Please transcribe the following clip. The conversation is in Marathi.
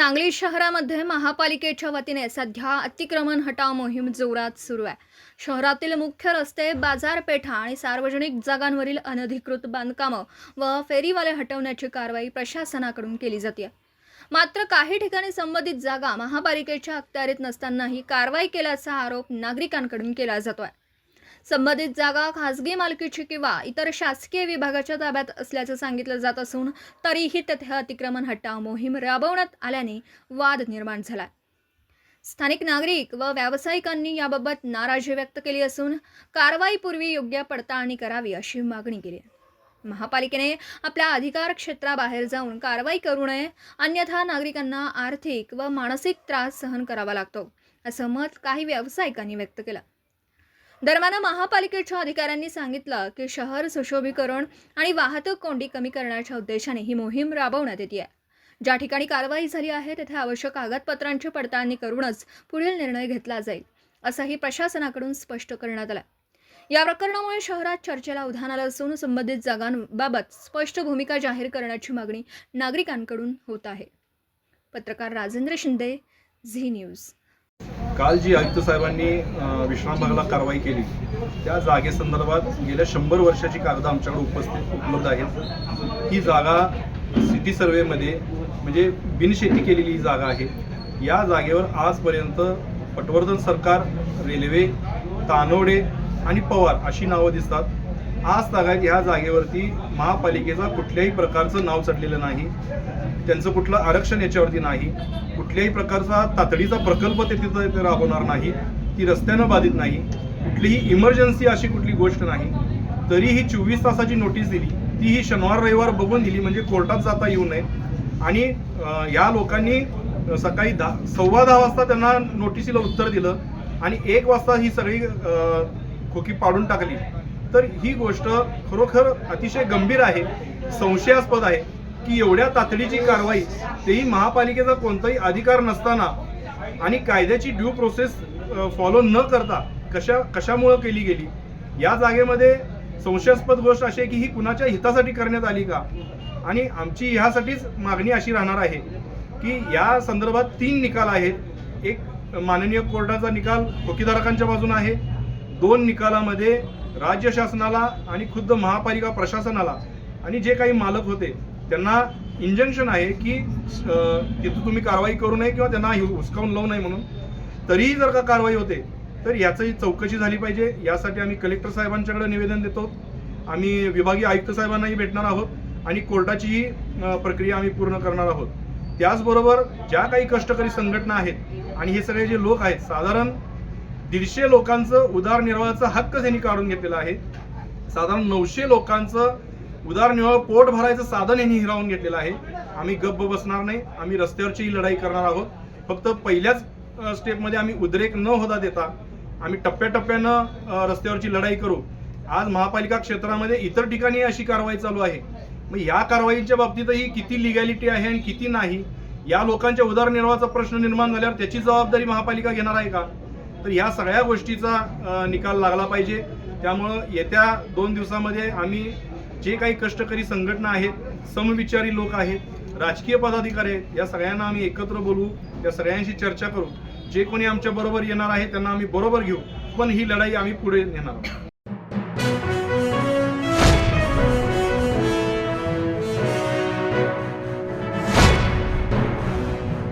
सांगली शहरामध्ये महापालिकेच्या वतीने सध्या अतिक्रमण हटाव मोहीम जोरात सुरू आहे। शहरातील मुख्य रस्ते, बाजारपेठा आणि सार्वजनिक जागांवरील अनधिकृत बांधकामं व फेरीवाले हटवण्याची कारवाई प्रशासनाकडून केली जाते। मात्र काही ठिकाणी संबंधित जागा महापालिकेच्या अखत्यारीत नसतानाही कारवाई केल्याचा आरोप नागरिकांकडून केला जातोय। संबंधित जागा खासगी मालकीची किंवा इतर शासकीय विभागाच्या ताब्यात असल्याचं सांगितलं जात असून तरीही तेथे अतिक्रमण हटाव मोहीम राबवण्यात आल्याने वाद निर्माण झाला। स्थानिक नागरिक व व्यावसायिकांनी याबाबत नाराजी व्यक्त केली असून कारवाईपूर्वी योग्य पडताळणी करावी अशी मागणी केली आहे। महापालिकेने आपल्या अधिकार क्षेत्राबाहेर जाऊन कारवाई करू नये, अन्यथा नागरिकांना आर्थिक व मानसिक त्रास सहन करावा लागतो, असं मत काही व्यावसायिकांनी व्यक्त केलं। दरम्यान महापालिकेच्या अधिकाऱ्यांनी सांगितलं की शहर सुशोभीकरण आणि वाहतूक कोंडी कमी करण्याच्या उद्देशाने ही मोहीम राबवण्यात येते आहे। ज्या ठिकाणी कारवाई झाली आहे तेथे आवश्यक कागदपत्रांची पडताळणी करूनच पुढील निर्णय घेतला जाईल, असंही प्रशासनाकडून स्पष्ट करण्यात आलं। या प्रकरणामुळे शहरात चर्चेला उधाण आलं असून संबंधित जागांबाबत स्पष्ट भूमिका जाहीर करण्याची मागणी नागरिकांकडून होत आहे। पत्रकार राजेंद्र शिंदे, झी न्यूज। काल जी आयुक्त साहेबांनी विश्रामबागला कारवाई केली त्या जागेसंदर्भात गेल्या 100 वर्षाची कागद आमच्याकडे उपलब्ध आहेत। ही जागा सिटी सर्वेमध्ये म्हणजे बिनशेती केलेली जागा आहे। या जागेवर आजपर्यंत पटवर्धन सरकार, रेल्वे, तानवडे आणि पवार अशी नावं दिसतात। आज तागायत ह्या जागेवरती महापालिकेचा कुठल्याही प्रकारचं नाव चढलेलं नाही, त्यांचं कुठलं आरक्षण याच्यावरती नाही, कुठल्याही प्रकारचा तातडीचा प्रकल्प ते तिथं राबवणार नाही, ती रस्त्यानं बाधित नाही, कुठलीही इमर्जन्सी अशी कुठली गोष्ट नाही। तरीही 24 तासाची नोटीस दिली, तीही शनिवार रविवार बघून दिली, म्हणजे कोर्टात जाता येऊ नये। आणि या लोकांनी सकाळी 10:15 वाजता त्यांना नोटिसीला उत्तर दिलं आणि 1 वाजता ही सगळी खोकी पाडून टाकली। तर ही गोष्ट खरोखर अतिशय गंभीर आहे, संशयास्पद आहे की एवढ्या तातडीची कारवाई तेही महापालिकेचा कोणताही अधिकार नसताना आणि कायद्याची ड्यू प्रोसेस फॉलो न करता कशामुळे केली गेली। या जागेमध्ये संशयास्पद गोष्ट अशी आहे की ही कुणाच्या हितासाठी करण्यात आली का। आणि आमची ह्यासाठीच मागणी अशी राहणार आहे की या संदर्भात 3 निकाल आहेत। एक माननीय कोर्टाचा निकाल खोकीधारकांच्या बाजूने आहे, 2 निकालामध्ये राज्य शासनाला आणि खुद्द महापालिका प्रशासनाला आणि जे काही मालक होते त्यांना इंजंक्शन आहे की तिथं तुम्ही कारवाई करू नये किंवा त्यांना हुसकावून लावू नये म्हणून। तरीही जर का कारवाई होते तर याची चौकशी झाली पाहिजे। यासाठी आम्ही कलेक्टर साहेबांच्याकडे निवेदन देतो, आम्ही विभागीय आयुक्त साहेबांनाही भेटणार आहोत आणि कोर्टाचीही प्रक्रिया आम्ही पूर्ण करणार आहोत। त्याचबरोबर ज्या काही कष्टकरी संघटना आहेत आणि हे सगळे जे लोक आहेत, साधारण 150 लोकांचं उदरनिर्वाहाचा हक्क त्यांनी काढून घेतलेला आहे। साधारण 900 लोकांचं उदरनिर्वाह पोट भरायचं साधन यांनी हिरावून घेतलेलं आहे। आम्ही गप्प बसणार नाही, आम्ही रस्त्यावरची ही लढाई करणार आहोत। फक्त पहिल्याच स्टेपमध्ये आम्ही उद्रेक न होता देता आम्ही टप्प्याटप्प्यानं रस्त्यावरची लढाई करू। आज महापालिका क्षेत्रामध्ये इतर ठिकाणी अशी कारवाई चालू आहे, मग या कारवाईच्या बाबतीतही किती लिगॅलिटी आहे आणि किती नाही, या लोकांच्या उदरनिर्वाहाचा प्रश्न निर्माण झाल्यावर त्याची जबाबदारी महापालिका घेणार आहे का। तर या सगळ्या गोष्टीचा निकाल लागला पाहिजे। त्यामुळं येत्या 2 दिवसामध्ये आम्ही जे काही कष्टकरी संघटना आहेत, समविचारी लोक आहेत, राजकीय पदाधिकारी आहेत, या सगळ्यांना आम्ही एकत्र बोलवू, या सगळ्यांशी चर्चा करू। जे कोणी आमच्या बरोबर येणार आहे त्यांना आम्ही बरोबर घेऊ, पण ही लढाई आम्ही पुढे नेणार आहोत।